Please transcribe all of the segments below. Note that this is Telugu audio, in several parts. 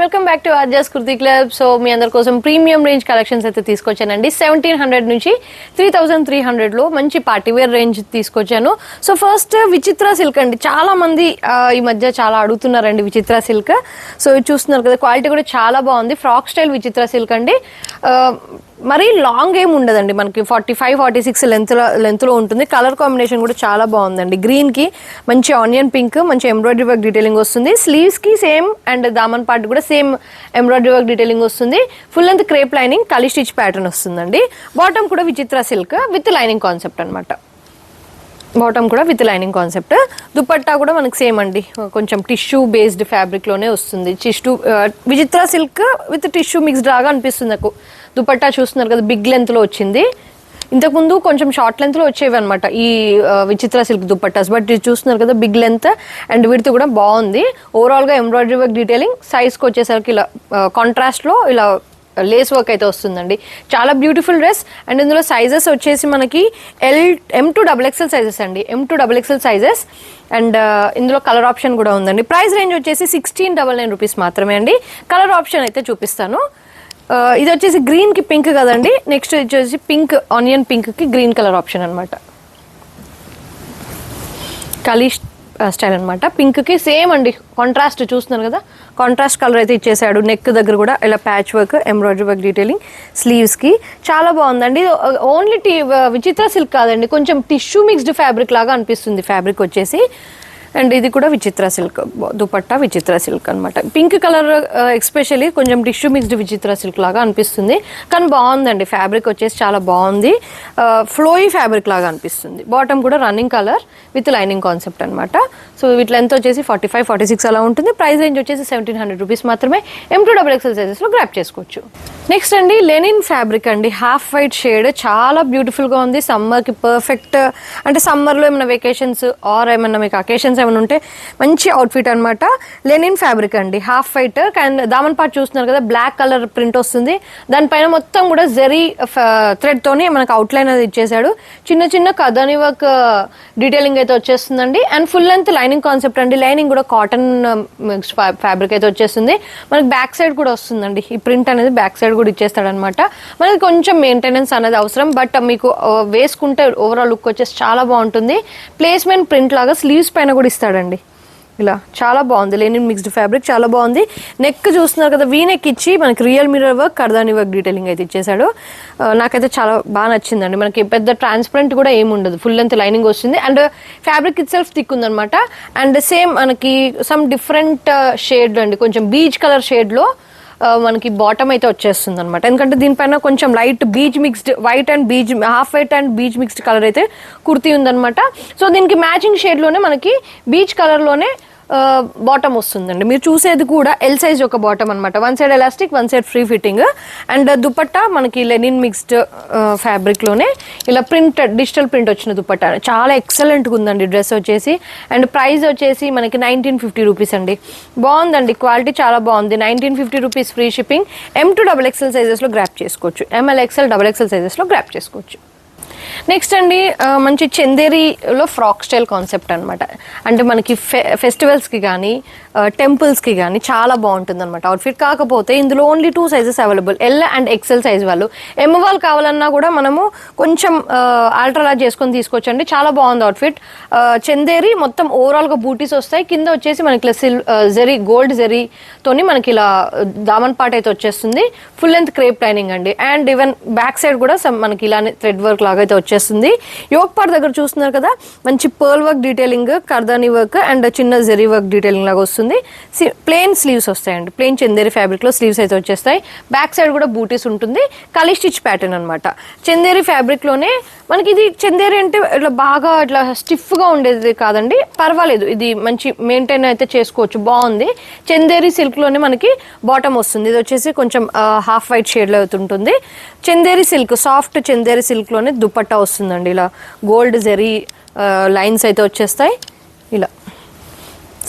And welcome back to Arjas kurti club. So మీ అందరి కోసం ప్రీమియం రేంజ్ కలెక్షన్స్ అయితే తీసుకొచ్చానండి. 1700 నుంచి 3300 మంచి పార్టీవేర్ రేంజ్ తీసుకొచ్చాను. సో ఫస్ట్ విచిత్ర సిల్క్ అండి. చాలా మంది ఈ మధ్య చాలా అడుగుతున్నారండి విచిత్ర సిల్క్. సో చూస్తున్నారు కదా, క్వాలిటీ కూడా చాలా బాగుంది. ఫ్రాక్ స్టైల్ విచిత్ర సిల్క్ అండి. మరీ లాంగ్ ఏం ఉండదండి, మనకి 45-46 లెంత్లో ఉంటుంది. కలర్ కాంబినేషన్ కూడా చాలా బాగుందండి. గ్రీన్కి మంచి ఆనియన్ పింక్, మంచి ఎంబ్రాయిడరీ వర్క్ డీటెయిలింగ్ వస్తుంది. స్లీవ్స్కి సేమ్ అండ్ దామన్ పార్ట్ కూడా సేమ్ ఎంబ్రాయిడరీ వర్క్ డీటెయిలింగ్ వస్తుంది. ఫుల్ లెంత్ క్రేప్ లైనింగ్, కలీ స్టిచ్ ప్యాటర్న్ వస్తుందండి. బాటమ్ కూడా Vichitra silk with lining concept అనమాట. బాటమ్ కూడా విత్ లైనింగ్ కాన్సెప్ట్. దుపట్టా కూడా మనకి సేమ్ అండి, కొంచెం టిష్యూ బేస్డ్ ఫ్యాబ్రిక్లోనే వస్తుంది. విచిత్ర సిల్క్ విత్ టిష్యూ మిక్స్డ్ లాగా అనిపిస్తుంది నాకు. దుపట్టా చూస్తున్నారు కదా, బిగ్ లెంత్లో వచ్చింది. ఇంతకుముందు కొంచెం షార్ట్ లెంత్లో వచ్చేవి అనమాట ఈ విచిత్ర సిల్క్ దుపట్టాస్. బట్ ఇది చూస్తున్నారు కదా, బిగ్ లెంత్ అండ్ విడ్త్ కూడా బాగుంది. ఓవరాల్గా ఎంబ్రాయిడరీ వర్క్ డీటెయిలింగ్, సైజ్కి వచ్చేసరికి ఇలా కాంట్రాస్ట్లో ఇలా లేస్ వర్క్ అయితే వస్తుందండి. చాలా బ్యూటిఫుల్ డ్రెస్. అండ్ ఇందులో సైజెస్ వచ్చేసి మనకి M2XXL సైజెస్ అండి. M2XXL sizes. అండ్ ఇందులో కలర్ ఆప్షన్ కూడా ఉందండి. ప్రైస్ రేంజ్ వచ్చేసి 1699 రూపీస్ మాత్రమే అండి. కలర్ ఆప్షన్ అయితే చూపిస్తాను. ఇది వచ్చేసి గ్రీన్కి పింక్ కదండి. నెక్స్ట్ వచ్చేసి పింక్, ఆనియన్ పింక్కి గ్రీన్ కలర్ ఆప్షన్ అనమాట. కలీ స్టైల్ అనమాట. పింక్కి సేమ్ అండి, కాంట్రాస్ట్ చూస్తున్నారు కదా, కాంట్రాస్ట్ కలర్ అయితే ఇచ్చేసాడు. నెక్ దగ్గర కూడా ఇలా patch work, embroidery work detailing, స్లీవ్స్కి చాలా బాగుందండి. ఓన్లీ విచిత్ర సిల్క్ కాదండి, కొంచెం టిష్యూ మిక్స్డ్ ఫ్యాబ్రిక్ లాగా అనిపిస్తుంది ఫ్యాబ్రిక్ వచ్చేసి. అండ్ ఇది కూడా విచిత్ర సిల్క్, దుపట్టా విచిత్ర సిల్క్ అనమాట. పింక్ కలర్ ఎస్పెషల్లీ కొంచెం టిష్యూ మిక్స్డ్ విచిత్ర సిల్క్ లాగా అనిపిస్తుంది, కానీ బాగుందండి. ఫ్యాబ్రిక్ వచ్చేసి చాలా బాగుంది, ఫ్లోయీ ఫ్యాబ్రిక్ లాగా అనిపిస్తుంది. బాటమ్ కూడా running colour with lining concept అనమాట. సో వీటి లెంత్ వచ్చేసి 45-46 అలా ఉంటుంది. ప్రైస్ రేంజ్ వచ్చేసి 1700 రూపీస్ మాత్రమే. M2XXL సైజెస్లో గ్రాప్ చేసుకోవచ్చు. నెక్స్ట్ అండి లెనిన్ ఫ్యాబ్రిక్ అండి, హాఫ్ వైట్ షేడ్, చాలా బ్యూటిఫుల్గా ఉంది. సమ్మర్కి పర్ఫెక్ట్, అంటే సమ్మర్లో ఏమైనా వెకేషన్స్ ఆర్ ఏమైనా మీకు అకేషన్స్ ఏమైనా ఉంటే మంచి అవుట్ఫిట్ అనమాట. లెనిన్ ఫ్యాబ్రిక్ అండి, హాఫ్ వైట్. అండ్ దామన్ పార్ట్ చూస్తున్నారు కదా, బ్లాక్ కలర్ ప్రింట్ వస్తుంది. దానిపైన మొత్తం కూడా జరీ థ్రెడ్ తోని మనకు అవుట్లైన్ అది ఇచ్చేసాడు. చిన్న చిన్న కథాని వర్క్ డీటెయిలింగ్ అయితే వచ్చేస్తుందండి. And full length lining concept అండి. లైనింగ్ కూడా కాటన్ మిక్స్డ్ ఫ్యాబ్రిక్ అయితే వచ్చేస్తుంది. మనకి బ్యాక్ సైడ్ కూడా వస్తుందండి. ఈ ప్రింట్ అనేది బ్యాక్ సైడ్ కూడా ఇచ్చేస్తాడనమాట. మనకి కొంచెం మెయింటెనెన్స్ అనేది అవసరం, బట్ మీకు వేసుకుంటే ఓవరాల్ లుక్ వచ్చేసి చాలా బాగుంటుంది. ప్లేస్మెంట్ ప్రింట్ లాగా స్లీవ్స్ పైన కూడా ఇస్తాడండి. ఇలా చాలా బాగుంది. లెనిన్ మిక్స్డ్ ఫ్యాబ్రిక్ చాలా బాగుంది. నెక్ చూస్తున్నారు కదా, వీ నెక్ ఇచ్చి మనకి రియల్ మిర్రర్ వర్క్, కర్దాని వర్క్ డీటెయిలింగ్ అయితే ఇచ్చేసాడు. నాకైతే చాలా బాగా నచ్చిందండి. మనకి పెద్ద ట్రాన్స్పరెంట్ కూడా ఏమి ఉండదు, ఫుల్ లెంత్ లైనింగ్ వస్తుంది. And fabric it self thick ఉందనమాట. అండ్ సేమ్ మనకి సమ్ డిఫరెంట్ షేడ్ అండి, కొంచెం బీచ్ కలర్ షేడ్లో మనకి బాటమ్ అయితే వచ్చేస్తుంది అనమాట. ఎందుకంటే దీనిపైన కొంచెం light beach mixed white and beach, half white and beach mixed colour అయితే కుర్తీ ఉందనమాట. సో దీనికి మ్యాచింగ్ షేడ్లోనే మనకి బీచ్ కలర్లోనే బాటమ్ వస్తుందండి. మీరు చూసేది కూడా ఎల్ సైజ్ ఒక బాటమ్ అనమాట. One side elastic, one side free fitting. And dupatta మనకి లెనిన్ మిక్స్డ్ ఫ్యాబ్రిక్లోనే ఇలా ప్రింట్, డిజిటల్ ప్రింట్ వచ్చిన దుపట్టా చాలా ఎక్సలెంట్గా ఉందండి డ్రెస్ వచ్చేసి. అండ్ ప్రైస్ వచ్చేసి మనకి 1950 రూపీస్ అండి. బాగుందండి, క్వాలిటీ చాలా బాగుంది. 1950 రూపీస్ ఫ్రీ షిప్పింగ్. M2XXL సైజెస్లో గ్రాప్ చేసుకోవచ్చు, ML XL XXL సైజెస్లో గ్రాప్ చేసుకోవచ్చు. నెక్స్ట్ అండి మంచి చందేరీలో ఫ్రాక్ స్టైల్ కాన్సెప్ట్ అనమాట. అంటే మనకి ఫెస్టివల్స్కి కానీ టెంపుల్స్కి కానీ చాలా బాగుంటుంది అనమాట అవుట్ఫిట్. కాకపోతే ఇందులో only 2 sizes available, L and XL size వాళ్ళు. M వాళ్ళు కావాలన్నా కూడా మనము కొంచెం ఆల్ట్రా చేసుకొని తీసుకోవచ్చండి. చాలా బాగుంది అవుట్ఫిట్. చందేరి మొత్తం ఓవరాల్గా బూటీస్ వస్తాయి. కింద వచ్చేసి మనకి జరీ, గోల్డ్ జరీతోని మనకి ఇలా దామన్ పార్ట్ అయితే వచ్చేస్తుంది. ఫుల్ లెంత్ క్రేప్ లైనింగ్ అండి. అండ్ ఈవెన్ బ్యాక్ సైడ్ కూడా మనకి ఇలానే థ్రెడ్ వర్క్ లాగా అయితే వచ్చేస్తుంది. యోక్ పార్ట్ దగ్గర చూస్తున్నారు కదా, మంచి పర్ల్ వర్క్ డీటెయిలింగ్, కర్దాని వర్క్ అండ్ చిన్న జరీ వర్క్ డీటెయిలింగ్ లాగా వస్తుంది. ప్లెయిన్ స్లీవ్స్ వస్తాయండి. ప్లెయిన్ చందేరి ఫ్యాబ్రిక్ లో స్లీవ్స్ అయితే వచ్చేస్తాయి. బ్యాక్ సైడ్ కూడా బూటీస్ ఉంటుంది. కలీ స్టిచ్ ప్యాటర్న్ అనమాట. చందేరి ఫ్యాబ్రిక్ లోనే మనకి ఇది చందేరి అంటే ఇట్లా బాగా ఇట్లా స్టిఫ్ గా ఉండేది కాదండి, పర్వాలేదు. ఇది మంచి మెయింటైన్ అయితే చేసుకోవచ్చు, బాగుంది. చందేరి సిల్క్ లోనే మనకి బాటమ్ వస్తుంది. ఇది వచ్చేసి కొంచెం హాఫ్ వైట్ షేడ్ లో ఉంటుంది. Chanderi silk, soft Chanderi silk లోనే దుపట్టా వస్తుందండి. ఇలా గోల్డ్ జరీ లైన్స్ అయితే వచ్చేస్తాయి. ఇలా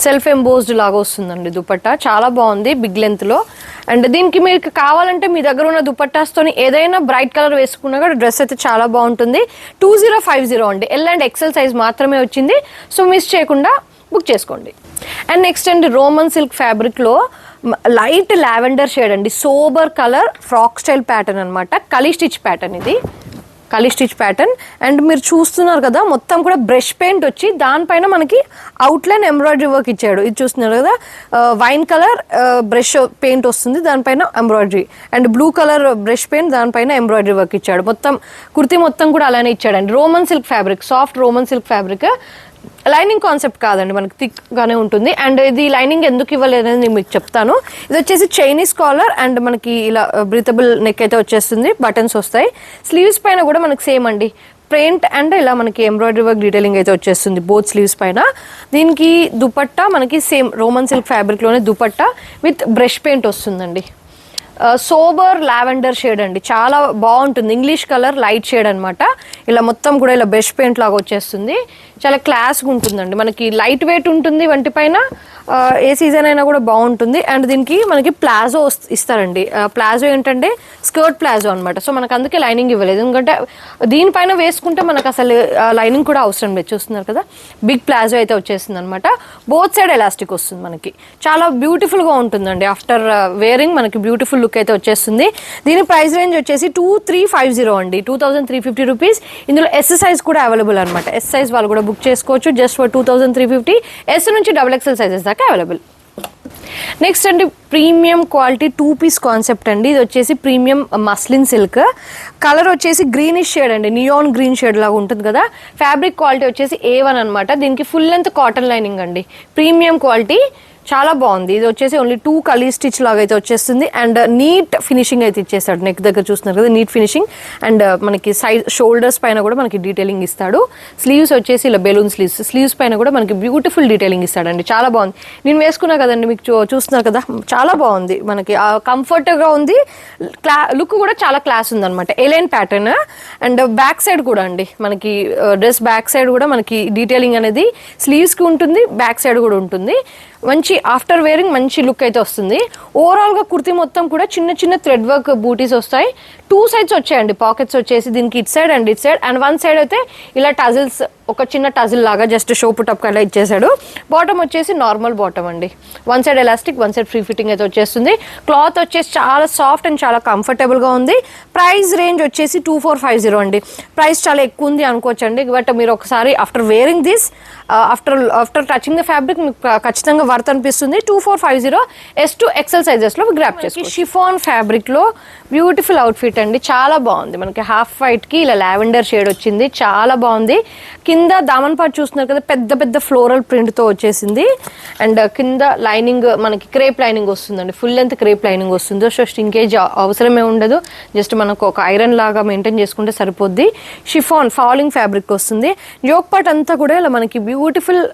సెల్ఫ్ ఎంబోస్డ్ లాగా వస్తుందండి దుపట్టా. చాలా బాగుంది బిగ్ లెంత్లో. అండ్ దీనికి మీకు కావాలంటే మీ దగ్గర ఉన్న దుపట్టాస్తో ఏదైనా బ్రైట్ కలర్ వేసుకున్నా కూడా డ్రెస్ అయితే చాలా బాగుంటుంది. 2050 అండి. L అండ్ XL సైజ్ మాత్రమే వచ్చింది. సో మిస్ చేయకుండా బుక్ చేసుకోండి. అండ్ నెక్స్ట్ అండి రోమన్ సిల్క్ ఫ్యాబ్రిక్లో లైట్ లావెండర్ షేడ్ అండి, sober colour frock style pattern అనమాట. కలీ స్టిచ్ ప్యాటర్న్ ఇది, కలీ స్టిచ్ ప్యాటర్న్. అండ్ మీరు చూస్తున్నారు కదా మొత్తం కూడా బ్రష్ పెయింట్ వచ్చి దానిపైన మనకి అవుట్లైన్ ఎంబ్రాయిడరీ వర్క్ ఇచ్చాడు. ఇది చూస్తున్నారు కదా వైన్ కలర్ బ్రష్ పెయింట్ వస్తుంది, దానిపైన embroidery. And blue colour brush paint, దానిపైన ఎంబ్రాయిడరీ వర్క్ ఇచ్చాడు. మొత్తం కుర్తీ మొత్తం కూడా అలానే ఇచ్చాడండి. Roman silk fabric, soft Roman silk fabric. Lining concept కాదండి, మనకి థిక్ గానే ఉంటుంది. అండ్ ఇది లైనింగ్ ఎందుకు ఇవ్వలేదు అనేది నేను మీకు చెప్తాను. ఇది వచ్చేసి చైనీస్ కాలర్ అండ్ మనకి ఇలా బ్రీతబుల్ నెక్ అయితే వచ్చేస్తుంది, బటన్స్ వస్తాయి. స్లీవ్స్ పైన కూడా మనకి సేమ్ అండి, ప్రింట్ అండ్ ఇలా మనకి ఎంబ్రాయిడరీ వర్క్ డీటెయిలింగ్ అయితే వచ్చేస్తుంది బోత్ స్లీవ్స్ పైన. దీనికి దుపట్టా మనకి సేమ్ రోమన్ సిల్క్ ఫ్యాబ్రిక్ లోనే దుపట్టా విత్ బ్రష్ పెయింట్ వస్తుందండి. సోబర్ లావెండర్ షేడ్ అండి, చాలా బాగుంటుంది. ఇంగ్లీష్ కలర్ లైట్ షేడ్ అనమాట. ఇలా మొత్తం కూడా ఇలా బ్రష్ పెయింట్ లాగా వచ్చేస్తుంది, చాలా క్లాస్గా ఉంటుందండి. మనకి లైట్ వెయిట్ ఉంటుంది వంటిపైన, ఏ సీజన్ అయినా కూడా బాగుంటుంది. అండ్ దీనికి మనకి ప్లాజో ఇస్తారండి. ప్లాజో ఏంటంటే స్కర్ట్ ప్లాజో అనమాట. సో మనకు అందుకే లైనింగ్ ఇవ్వలేదు, ఎందుకంటే దీనిపైన వేసుకుంటే మనకు అసలు లైనింగ్ కూడా అవసరం లేదు. చూస్తున్నారు కదా బిగ్ ప్లాజో అయితే వచ్చేస్తుంది అనమాట. బోత్ సైడ్ ఎలాస్టిక్ వస్తుంది మనకి, చాలా బ్యూటిఫుల్గా ఉంటుందండి. ఆఫ్టర్ వేరింగ్ మనకి బ్యూటిఫుల్ లుక్ అయితే వచ్చేస్తుంది. దీని ప్రైస్ రేంజ్ వచ్చేసి 2350 అండి, 2350 రూపీస్. ఇందులో ఎస్ సైజ్ కూడా అవైలబుల్ అనమాట. ఎస్ సైజ్ వాళ్ళు కూడా బుక్ చేసుకోవచ్చు జస్ట్ ఫర్ 2350. ఎస్ నుంచి XXL సైజెస్ దాకా అవైలబుల్. నెక్స్ట్ అండి ప్రీమియం క్వాలిటీ 2 పీస్ కాన్సెప్ట్ అండి. ఇది వచ్చేసి ప్రీమియం మస్లిన్ సిల్క్. కలర్ వచ్చేసి గ్రీనిష్ షేడ్ అండి, నియాన్ గ్రీన్ షేడ్ లాగా ఉంటుంది కదా. ఫ్యాబ్రిక్ క్వాలిటీ వచ్చేసి A1 అనమాట. దీనికి ఫుల్ లెంత్ కాటన్ లైనింగ్ అండి, ప్రీమియం క్వాలిటీ, చాలా బాగుంది. ఇది వచ్చేసి ఓన్లీ 2 కలీ స్టిచ్ లాగా అయితే వచ్చేస్తుంది. అండ్ నీట్ ఫినిషింగ్ అయితే ఇచ్చేస్తాడు. నెక్ దగ్గర చూస్తున్నారు కదా నీట్ ఫినిషింగ్. అండ్ మనకి సైడ్ షోల్డర్స్ పైన కూడా మనకి డీటెయిలింగ్ ఇస్తాడు. స్లీవ్స్ వచ్చేసి ఇలా బెలూన్ స్లీవ్స్, స్లీవ్స్ పైన కూడా మనకి బ్యూటిఫుల్ డీటెయిలింగ్ ఇస్తాడండి, చాలా బాగుంది. నేను వేసుకున్నా కదండి, మీకు చూస్తున్నారు కదా చాలా బాగుంది, మనకి కంఫర్ట్గా ఉంది. లుక్ కూడా చాలా క్లాస్ ఉంది అనమాట. A line pattern. And back side కూడా అండి మనకి డ్రెస్ బ్యాక్ సైడ్ కూడా మనకి డీటెయిలింగ్ అనేది స్లీవ్స్కి ఉంటుంది, బ్యాక్ సైడ్ కూడా ఉంటుంది. మంచి ఆఫ్టర్ వేరింగ్ మంచి లుక్ అయితే వస్తుంది. ఓవరాల్గా కుర్తీ మొత్తం కూడా చిన్న చిన్న థ్రెడ్ వర్క్ బూటీస్ వస్తాయి. 2 సైడ్స్ వచ్చాయండి పాకెట్స్ వచ్చేసి, దీనికి it side and it side. And 1 side అయితే ఇలా టజిల్స్, ఒక చిన్న టజిల్ లాగా జస్ట్ షో పుటప్ కల్లా ఇచ్చేసాడు. బాటమ్ వచ్చేసి నార్మల్ బాటమ్ అండి, 1 side elastic 1 side free fitting అయితే వచ్చేస్తుంది. క్లాత్ వచ్చేసి చాలా సాఫ్ట్ అండ్ చాలా కంఫర్టబుల్గా ఉంది. ప్రైస్ రేంజ్ వచ్చేసి 2450 అండి. ప్రైస్ చాలా ఎక్కువ ఉంది అనుకోవచ్చండి, బట్ మీరు ఒకసారి after wearing this, after touching the fabric మీకు ఖచ్చితంగా వర్త్ అనిపిస్తుంది. 2450 S to XL సైజెస్లో గ్రాప్ చేసుకోండి. షిఫాన్ ఫ్యాబ్రిక్లో బ్యూటిఫుల్ అవుట్ఫిట్ అండి, చాలా బాగుంది. మనకి హాఫ్ వైట్కి ఇలా లావెండర్ షేడ్ వచ్చింది, చాలా బాగుంది. కింద దామన్ పార్ట్ చూస్తున్నారు కదా పెద్ద పెద్ద ఫ్లోరల్ ప్రింట్తో వచ్చేసింది. అండ్ కింద లైనింగ్ మనకి క్రేప్ లైనింగ్ వస్తుందండి, ఫుల్ లెంత్ క్రేప్ లైనింగ్ వస్తుంది. సో స్టింకేజ్ అవసరమే ఉండదు, జస్ట్ మనకు ఒక ఐరన్ లాగా మెయింటైన్ చేసుకుంటే సరిపోద్ది. షిఫాన్ ఫాలింగ్ ఫ్యాబ్రిక్ వస్తుంది. యోక్ పార్ట్ అంతా కూడా ఇలా మనకి beautiful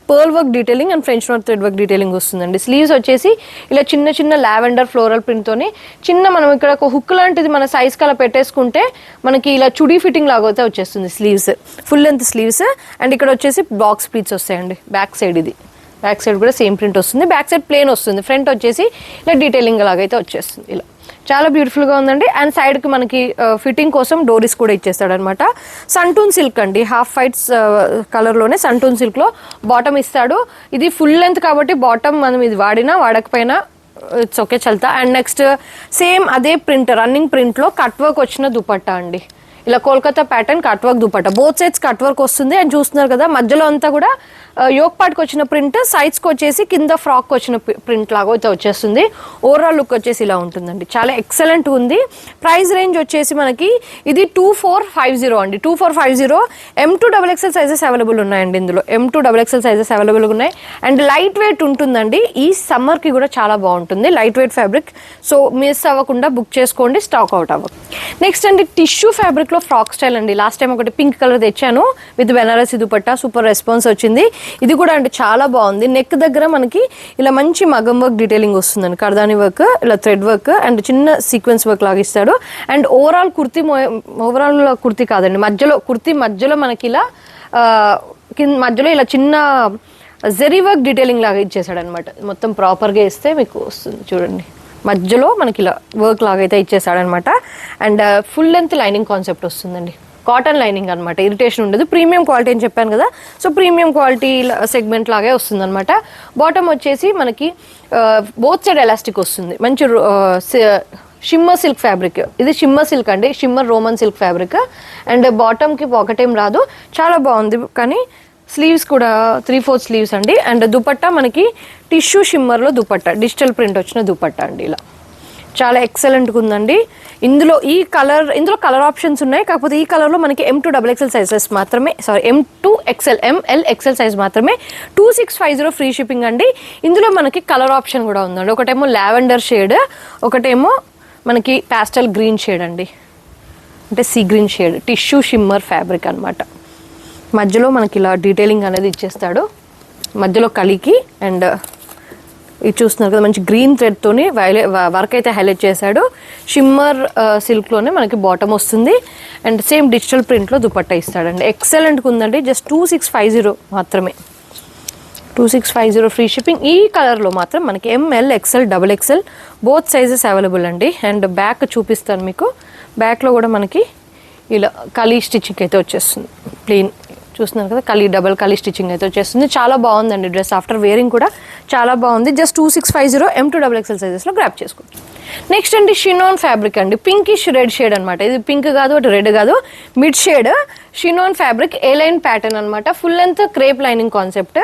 pearl work detailing and French knot thread work detailing వస్తుందండి. స్లీవ్స్ వచ్చేసి ఇలా చిన్న చిన్న లావెండర్ ఫ్లోరల్ ప్రింట్తోని చిన్న మనం ఇక్కడ ఒక హుక్ లాంటిది మన సైజ్ కలా పెట్టేసుకుంటే మనకి ఇలా చుడీ ఫిట్టింగ్ లాగా అయితే వచ్చేస్తుంది. Sleeves full length sleeves. And ఇక్కడ వచ్చేసి బాక్స్ ప్లీట్స్ వస్తాయండి బ్యాక్ సైడ్. ఇది బ్యాక్ సైడ్ కూడా సేమ్ ప్రింట్ వస్తుంది, బ్యాక్ సైడ్ ప్లేన్ వస్తుంది. ఫ్రంట్ వచ్చేసి ఇలా డీటెయిలింగ్ లాగైతే వచ్చేస్తుంది. ఇలా చాలా బ్యూటిఫుల్గా ఉందండి. అండ్ సైడ్కి మనకి ఫిట్టింగ్ కోసం డోరీస్ కూడా ఇచ్చేస్తాడు అనమాట. సంటూన్ సిల్క్ అండి, హాఫ్ వైట్స్ కలర్లోనే సంటూన్ సిల్క్లో బాటమ్ ఇస్తాడు. ఇది ఫుల్ లెంత్ కాబట్టి బాటమ్ మనం ఇది వాడినా వాడకపోయినా ఇట్స్ ఓకే చల్తా. అండ్ నెక్స్ట్ సేమ్ అదే ప్రింట్, రన్నింగ్ ప్రింట్లో కట్ వర్క్ వచ్చిన దుపట్టా అండి. ఇలా Kolkata pattern cut work dupatta, both sides cut work వస్తుంది. అండ్ చూస్తున్నారు కదా మధ్యలో అంతా కూడా యోక్ పార్ట్కి వచ్చిన ప్రింట్, సైడ్స్కి వచ్చేసి కింద ఫ్రాక్ వచ్చిన ప్రింట్ లాగా అయితే వచ్చేస్తుంది. ఓవరాల్ లుక్ వచ్చేసి ఇలా ఉంటుందండి, చాలా ఎక్సలెంట్ ఉంది. ప్రైస్ రేంజ్ వచ్చేసి మనకి ఇది 2450 అండి. 2450. M2 XXL సైజెస్ అవైలబుల్ ఉన్నాయండి ఇందులో, M2 XXL సైజెస్ అవైలబుల్గా ఉన్నాయి. అండ్ లైట్ వెయిట్ ఉంటుందండి, ఈ సమ్మర్కి కూడా చాలా బాగుంటుంది light weight fabric. So miss అవ్వకుండా బుక్ చేసుకోండి, స్టాక్ అవుట్ అవ్వదు. నెక్స్ట్ అండి టిష్యూ ఫ్యాబ్రిక్లో ఫ్రాక్ స్టైల్ అండి. లాస్ట్ టైం ఒకటి పింక్ కలర్ తెచ్చాను with Banarasi dupatta, super response వచ్చింది. ఇది కూడా అంటే చాలా బాగుంది. నెక్ దగ్గర మనకి ఇలా మంచి మగం వర్క్ డీటెయిలింగ్ వస్తుందండి, కర్దాని వర్క్, ఇలా థ్రెడ్ వర్క్ అండ్ చిన్న సీక్వెన్స్ వర్క్ లాగా ఇస్తాడు. అండ్ ఓవరాల్ కుర్తీ కాదండి, కుర్తీ మధ్యలో మనకి ఇలా మధ్యలో ఇలా చిన్న జెరీ వర్క్ డీటెయిలింగ్ లాగా ఇచ్చేసాడు అనమాట. మొత్తం ప్రాపర్గా ఇస్తే మీకు వస్తుంది చూడండి, మధ్యలో మనకి ఇలా వర్క్ లాగా అయితే ఇచ్చేసాడనమాట. And full length lining concept వస్తుందండి. కాటన్ లైనింగ్ అనమాట, ఇరిటేషన్ ఉండదు. ప్రీమియం క్వాలిటీ అని చెప్పాను కదా, సో ప్రీమియం క్వాలిటీ సెగ్మెంట్ లాగే వస్తుంది అనమాట. బాటమ్ వచ్చేసి మనకి బోత్ సైడ్ ఎలాస్టిక్ వస్తుంది, మంచి షిమ్మర్ సిల్క్ ఫ్యాబ్రిక్. ఇది షిమ్మర్ సిల్క్ అండి, shimmer Roman silk fabric. And బాటమ్కి పాకెట్ ఏం రాదు, చాలా బాగుంది. కానీ స్లీవ్స్ కూడా 3/4 స్లీవ్స్ అండి. అండ్ దుపట్టా మనకి టిష్యూ షిమ్మర్లో దుపట్టా, డిజిటల్ ప్రింట్ వచ్చిన దుపట్టా అండి. ఇలా చాలా ఎక్సలెంట్గా ఉందండి. ఇందులో కలర్ ఆప్షన్స్ ఉన్నాయి, కాకపోతే ఈ కలర్లో మనకి M2XXL సైజెస్ మాత్రమే, సారీ M2XL ML సైజ్ మాత్రమే. 2650 ఫ్రీ షిప్పింగ్ అండి. ఇందులో మనకి కలర్ ఆప్షన్ కూడా ఉందండి. ఒకటేమో లావెండర్ షేడ్, ఒకటేమో మనకి పాస్టల్ గ్రీన్ షేడ్ అండి, అంటే sea green shade, tissue shimmer fabric అనమాట. మధ్యలో మనకి ఇలా డీటెయిలింగ్ అనేది ఇచ్చేస్తాడు, మధ్యలో కలికి. అండ్ ఇది చూస్తున్నారు కదా, మంచి గ్రీన్ థ్రెడ్తోని వర్క్ అయితే హైలైట్ చేశాడు. షిమ్మర్ సిల్క్లోనే మనకి బాటమ్ వస్తుంది. అండ్ సేమ్ డిజిటల్ ప్రింట్లో దుపట్టా ఇస్తాడండి. ఎక్సలెంట్గా ఉందండి. జస్ట్ 2650 మాత్రమే, 2650 ఫ్రీ షిప్పింగ్. ఈ కలర్లో మాత్రం మనకి ML XL XXL both sizes available అండి. అండ్ బ్యాక్ చూపిస్తాను మీకు. బ్యాక్లో కూడా మనకి ఇలా కలీ స్టిచ్చింగ్ అయితే వచ్చేస్తుంది, ప్లెయిన్ చూస్తున్నారు కదా, డబల్ కలీ స్టిచ్చింగ్ అయితే వచ్చేస్తుంది. చాలా బాగుందండి డ్రెస్, ఆఫ్టర్ వేరింగ్ కూడా చాలా బాగుంది. జస్ట్ 2650 M2XXL సైజెస్లో గ్రాప్ చేసుకోండి. నెక్స్ట్ అండి షినాన్ ఫ్యాబ్రిక్ అండి, పింకిష్ రెడ్ షేడ్ అనమాట. ఇది పింక్ కాదు, అటు రెడ్ కాదు, మిడ్ షేడ్ షినాన్ ఫ్యాబ్రిక్, ఏ లైన్ ప్యాటర్న్ అనమాట. Full length crepe lining concept.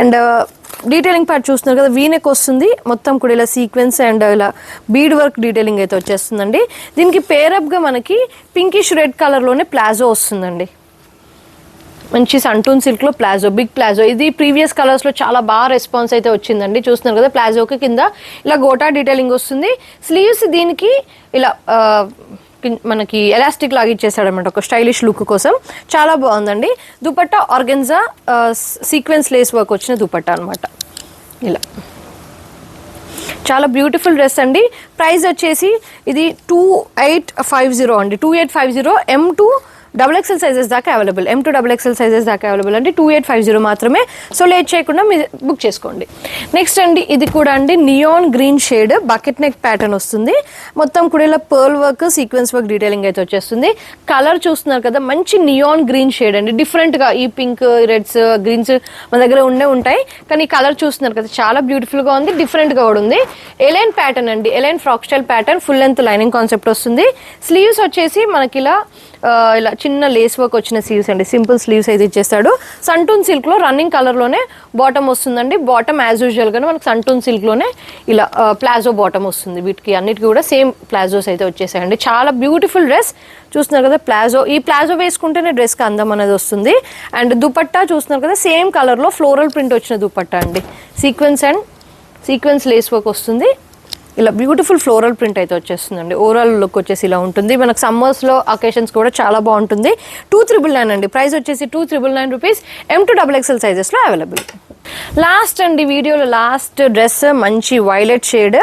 And detailing part చూస్తున్నారు కదా, వీనెక్ వస్తుంది మొత్తం కూడా ఇలా సీక్వెన్స్ అండ్ ఇలా బీడ్ వర్క్ డీటెయిలింగ్ అయితే వచ్చేస్తుందండి. దీనికి పేరప్గా మనకి పింకిష్ రెడ్ కలర్లోనే ప్లాజో వస్తుందండి, మంచి సంటూన్ సిల్క్లో ప్లాజో, బిగ్ ప్లాజో. ఇది ప్రీవియస్ కలర్స్లో చాలా బాగా రెస్పాన్స్ అయితే వచ్చిందండి. చూస్తున్నారు కదా, ప్లాజోకి కింద ఇలా గోటా డీటెయిలింగ్ వస్తుంది. స్లీవ్స్ దీనికి ఇలా మనకి ఎలాస్టిక్ లాగా ఇచ్చేసాడు అనమాట, ఒక స్టైలిష్ లుక్ కోసం. చాలా బాగుందండి. Dupatta organza sequence Lay's work వచ్చిన దుపట్టా అనమాట. ఇలా చాలా బ్యూటిఫుల్ డ్రెస్ అండి. ప్రైస్ వచ్చేసి ఇది 2850 అండి, 2850 M2XXL సైజెస్ దాకా అవైలబుల్, M2XXL సైజెస్ దాకా అవైలబుల్ అండి. 2850 మాత్రమే. సో లేట్ చేయకుండా మీరు బుక్ చేసుకోండి. నెక్స్ట్ అండి, ఇది కూడా అండి neon green shade, bucket neck pattern వస్తుంది. మొత్తం కూడా ఇలా pearl work, sequence work detailing అయితే వచ్చేస్తుంది. కలర్ చూస్తున్నారు కదా, మంచి నియాన్ గ్రీన్ షేడ్ అండి. డిఫరెంట్గా ఈ పింక్, రెడ్స్, గ్రీన్స్ మన దగ్గర ఉంటాయి, కానీ కలర్ చూస్తున్నారు కదా, చాలా బ్యూటిఫుల్గా ఉంది, డిఫరెంట్గా కూడా ఉంది. ఎలైన్ ప్యాటర్న్ అండి, A line frock style pattern, full length lining concept వస్తుంది. స్లీవ్స్ వచ్చేసి మనకి ఇలా చిన్న లేస్ వర్క్ వచ్చిన స్లీవ్స్ అండి, సింపుల్ స్లీవ్స్ అయితే ఇచ్చేస్తాడు. సంటూన్ సిల్క్లో రన్నింగ్ కలర్లోనే బాటమ్ వస్తుందండి. బాటమ్ యాజ్ యూజువల్గానే మనకు సంటూన్ సిల్క్లోనే ఇలా ప్లాజో బాటమ్ వస్తుంది. వీటికి అన్నిటికీ కూడా సేమ్ ప్లాజోస్ అయితే వచ్చేసాయండి. చాలా బ్యూటిఫుల్ డ్రెస్ చూస్తున్నారు కదా, ప్లాజో. ఈ ప్లాజో వేసుకుంటేనే డ్రెస్కి అందం అనేది వస్తుంది. అండ్ దుపట్టా చూస్తున్నారు కదా, సేమ్ కలర్లో ఫ్లోరల్ ప్రింట్ వచ్చిన దుపట్టా అండి. సీక్వెన్స్ లేస్ వర్క్ వస్తుంది. ఇలా బ్యూటిఫుల్ ఫ్లోరల్ ప్రింట్ అయితే వచ్చేస్తుందండి. ఓవరాల్ లుక్ వచ్చేసి ఇలా ఉంటుంది. మనకు సమ్మర్స్లో అకేషన్స్ కూడా చాలా బాగుంటుంది. 2399 అండి. ప్రైస్ వచ్చేసి 2399 రూపీస్. M2XXL సైజెస్లో available. లాస్ట్ అండి, వీడియోలో లాస్ట్ డ్రెస్ మంచి వైలెట్ షేడ్,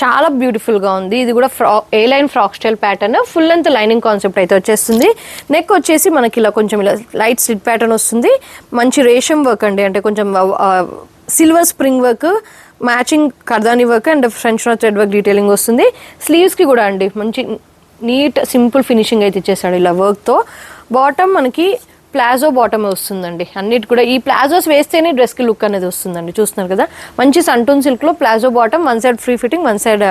చాలా బ్యూటిఫుల్గా ఉంది. ఇది కూడా A line frock style pattern, full length lining concept అయితే వచ్చేస్తుంది. నెక్ వచ్చేసి మనకి ఇలా కొంచెం ఇలా లైట్ స్లిట్ ప్యాటర్న్ వస్తుంది. మంచి రేషం వర్క్ అండి, అంటే కొంచెం సిల్వర్ స్ప్రింగ్ వర్క్, మ్యాచింగ్ కర్దాని work and French knot thread work detailing వస్తుంది. స్లీవ్స్కి కూడా అండి మంచి నీట్ సింపుల్ ఫినిషింగ్ అయితే ఇచ్చేసాడు ఇలా వర్క్తో. బాటమ్ మనకి ప్లాజో బాటమ్ వస్తుందండి. అన్నిటి కూడా ఈ ప్లాజోస్ వేస్తేనే డ్రెస్కి లుక్ అనేది వస్తుందండి. చూస్తున్నారు కదా, మంచి సంటూన్ సిల్క్లో palazzo bottom, one side free fitting, one side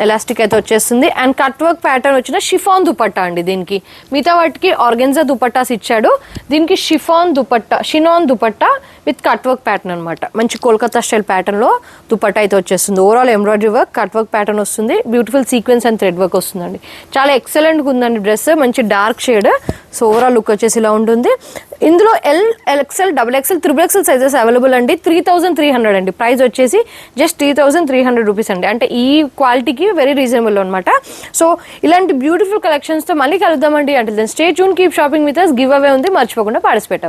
elastic అయితే వచ్చేస్తుంది. అండ్ కట్ వర్క్ ప్యాటర్న్ వచ్చిన షిఫాన్ దుపట్టా అండి. దీనికి మిగతా వాటికి ఆర్గెన్జా దుపట్టాస్ ఇచ్చాడు, దీనికి chiffon dupatta with cut work pattern అనమాట. మంచి కోల్కతా స్టైల్ ప్యాటర్న్లో దుపట్టా అయితే వచ్చేస్తుంది. Overall embroidery work, cut work pattern వస్తుంది. Beautiful sequence and thread work వస్తుందండి. చాలా ఎక్సలెంట్గా ఉందండి డ్రెస్, మంచి dark shade. So overall look వచ్చేసి ఇలా ఉంటుంది. ఇందులో L, XL, XXL, XXL sizes available అండి. 3300 అండి. ప్రైస్ వచ్చేసి జస్ట్ 3300 రూపీస్ అండి. అంటే ఈ క్వాలిటీకి వెరీ రీజనబుల్ అనమాట. సో ఇలాంటి బ్యూటిఫుల్ కలెక్షన్స్తో మళ్ళీ కలుద్దామండి. అంటే then stay tune, keep shopping with us. Giveaway ఉంది, మర్చిపోకుండా పార్టిసిపేట్ అవ్వండి.